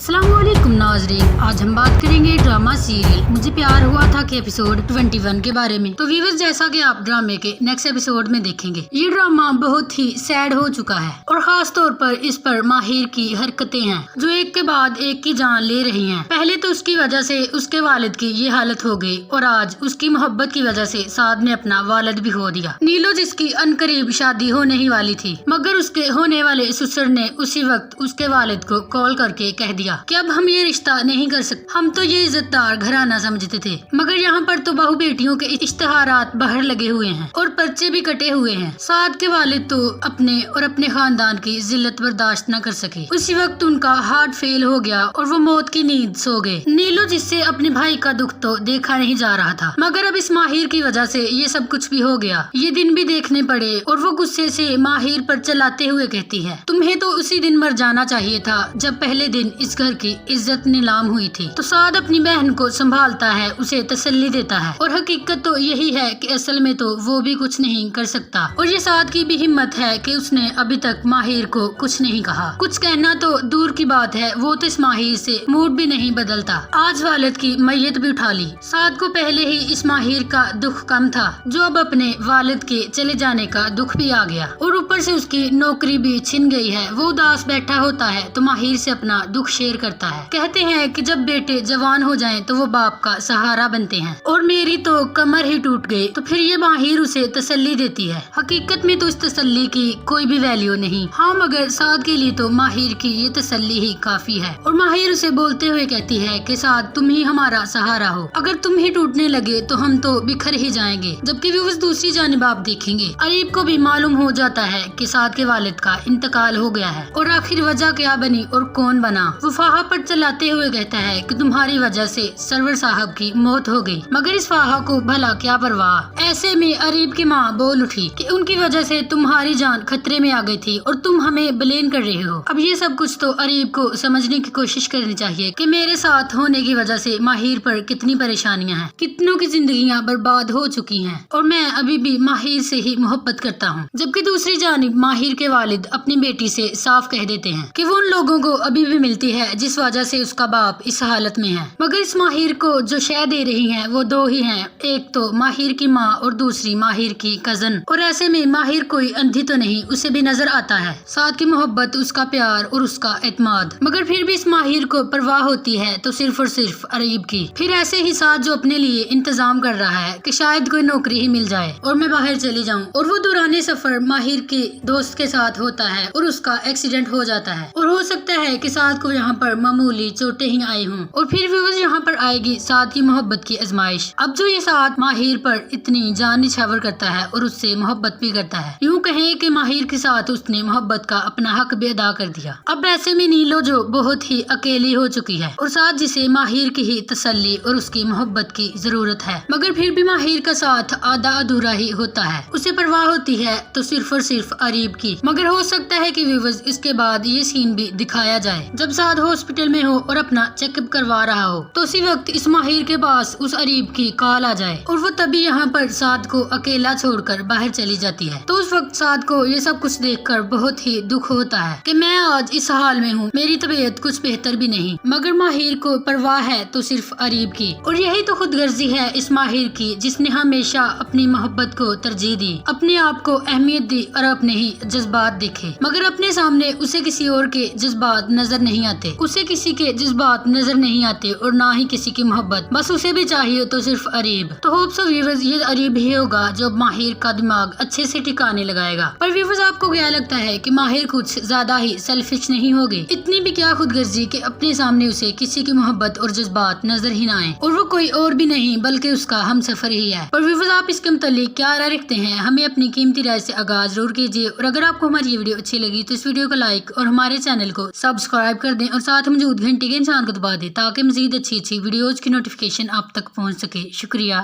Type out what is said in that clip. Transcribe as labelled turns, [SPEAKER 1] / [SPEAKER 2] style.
[SPEAKER 1] अस्सलाम वालेकुम नाज़रीन, आज हम बात करेंगे ड्रामा सीरियल मुझे प्यार हुआ था के एपिसोड 21 के बारे में। तो व्यूअर्स, जैसा कि आप ड्रामे के नेक्स्ट एपिसोड में देखेंगे, ये ड्रामा बहुत ही सैड हो चुका है और खास तौर पर इस पर माहिर की हरकतें हैं जो एक के बाद एक की जान ले रही हैं। पहले तो उसकी वजह से उसके वालिद की ये हालत हो गई और आज उसकी मोहब्बत की वजह से साद ने अपना वालिद भी खो दिया। नीलो जिसकी अनकरीब शादी होने ही वाली थी, मगर उसके होने वाले ससुर ने उसी वक्त उसके वालिद को कॉल करके कह दिया कि अब हम ये रिश्ता नहीं कर सकते। हम तो ये इज्जतदार घराना समझते थे, मगर यहाँ पर तो बहू बेटियों के इश्तेहारात बाहर लगे हुए हैं और पर्चे भी कटे हुए हैं। साद के वालिद तो अपने और अपने खानदान की जिल्लत बर्दाश्त न कर सके। उसी वक्त उनका हार्ट फेल हो गया और वो मौत की नींद सो गए। नीलो जिससे अपने भाई का दुख तो देखा नहीं जा रहा था, मगर अब इस माहिर की वजह से ये सब कुछ भी हो गया। ये दिन भी देखने पड़े और वो गुस्से से माहिर पर चलाते हुए कहती है, तुम्हें तो उसी दिन मर जाना चाहिए था जब पहले दिन इस घर की इज्जत नीलाम हुई थी। तो साद अपनी बहन को संभालता है, उसे तसल्ली देता है और हकीकत तो यही है कि असल में तो वो भी कुछ नहीं कर सकता। और ये साद की भी हिम्मत है कि उसने अभी तक माहिर को कुछ नहीं कहा। कुछ कहना तो दूर की बात है, वो तो इस माहिर से मूड भी नहीं बदलता। आज वालिद की मैयत भी उठा ली। साद को पहले ही इस माहिर का दुख कम था, जो अब अपने वालिद के चले जाने का दुख भी आ गया और ऊपर से उसकी नौकरी भी छिन गई है। वो उदास बैठा होता है तो माहिर से अपना दुख शेयर करता है। कहते हैं कि जब बेटे जवान हो जाएं तो वो बाप का सहारा बनते हैं और मेरी तो कमर ही टूट गई। तो फिर ये माहिर उसे तसल्ली देती है। हकीकत में तो इस तसल्ली की कोई भी वैल्यू नहीं। हाँ, मगर साद के लिए तो माहिर की ये तसल्ली ही काफी है। और माहिर उसे बोलते हुए कहती है कि साद, तुम ही हमारा सहारा हो। अगर तुम ही टूटने लगे तो हम तो बिखर ही जाएंगे। जबकि व्यूअर्स, दूसरी जानिब आप देखेंगे, अरीब को भी मालूम हो जाता है कि साद के वालिद का इंतकाल हो गया है और आखिर वजह क्या बनी और कौन बना। वो फाहा पर चलाते हुए कहता है कि तुम्हारी वजह से सरवर साहब की मौत हो गई, मगर इस फाहा को भला क्या परवाह। ऐसे में अरीब की माँ बोल उठी कि उनकी वजह से तुम्हारी जान खतरे में आ गई थी और तुम हमें ब्लेम कर रहे हो। अब ये सब कुछ तो अरीब को समझने की कोशिश करनी चाहिए कि मेरे साथ होने की वजह से माहिर पर कितनी परेशानियां हैं, कितनों की जिंदगियां बर्बाद हो चुकी हैं और मैं अभी भी माहिर से ही मोहब्बत करता हूँ। जबकि दूसरी जानिब माहिर के वालिद अपनी बेटी से साफ कह देते हैं कि वो उन लोगों को अभी भी मिलती है जिस वजह से उसका बाप इस हालत में है। मगर इस माहिर को जो शय दे रही हैं वो दो ही हैं, एक तो माहिर की माँ और दूसरी माहिर की कजन। और ऐसे में माहिर कोई अंधी तो नहीं, उसे भी नजर आता है साथ की मोहब्बत, उसका प्यार और उसका एतमाद। मगर फिर भी इस माहिर को परवाह होती है तो सिर्फ और सिर्फ अरीब की। फिर ऐसे ही साथ जो अपने लिए इंतजाम कर रहा है कि शायद कोई नौकरी ही मिल जाए और मैं बाहर चली जाऊँ। और वो दौराने सफर माहिर के दोस्त के साथ होता है और उसका एक्सीडेंट हो जाता है और हो सकता है कि साथ को यहाँ पर मामूली चोटें ही आई हूँ। और फिर व्यूअर्स, यहाँ पर आएगी साथ की मोहब्बत की आजमाइश। अब जो ये साथ माहिर पर इतनी जान निछावर करता है और उससे मोहब्बत भी करता है, यूँ कहें कि माहिर के साथ उसने मोहब्बत का अपना हक भी अदा कर दिया। अब ऐसे में नीलो जो बहुत ही अकेली हो चुकी है और साथ जिसे माहिर की ही तसल्ली और उसकी मोहब्बत की जरूरत है, मगर फिर भी माहिर का साथ आधा अधूरा ही होता है। उसे परवाह होती है तो सिर्फ और सिर्फ अरीब की। मगर हो सकता है कि व्यूअर्स, इसके बाद ये सीन भी दिखाया जाए जब साद हॉस्पिटल में हो और अपना चेकअप करवा रहा हो, तो उसी वक्त इस माहिर के पास उस अरीब की कॉल आ जाए और वो तभी यहाँ पर साद को अकेला छोड़कर बाहर चली जाती है। तो उस वक्त साद को ये सब कुछ देखकर बहुत ही दुख होता है कि मैं आज इस हाल में हूँ, मेरी तबीयत कुछ बेहतर भी नहीं। मगर माहिर को परवाह है तो सिर्फ अरीब की। और यही तो खुदगर्जी है इस माहिर की, जिसने हमेशा अपनी मोहब्बत को तरजीह दी, अपने आप को अहमियत दी और अपने ही जज्बात देखे। मगर अपने सामने उसे किसी और के जज्बात नजर नहीं आते, उसे किसी के जज्बात नजर नहीं आते और ना ही किसी की मोहब्बत। बस उसे भी चाहिए तो सिर्फ अरीब। तो होप सो व्यूअर्स, ये अरीब ही होगा जो माहिर का दिमाग अच्छे से ठिकाने लगाएगा। पर व्यूअर्स, आपको क्या लगता है कि माहिर कुछ ज्यादा ही सेल्फिश नहीं होगी? इतनी भी क्या खुदगर्जी कि अपने सामने उसे किसी की मोहब्बत और जज्बात नजर ही ना आए और वो कोई और भी नहीं बल्कि उसका हमसफर ही है। पर व्यूअर्स, आप इसके मुतालिक क्या राय रखते हैं? हमें अपनी कीमती राय से आगाज जरूर कीजिए और अगर आपको हमारी ये वीडियो अच्छी लगी तो इस वीडियो को लाइक और हमारे चैनल को सब्सक्राइब कर दें और साथ मौजूद घंटी के निशान को दबा दें ताकि मजीद अच्छी वीडियोज की नोटिफिकेशन आप तक पहुंच सके। शुक्रिया।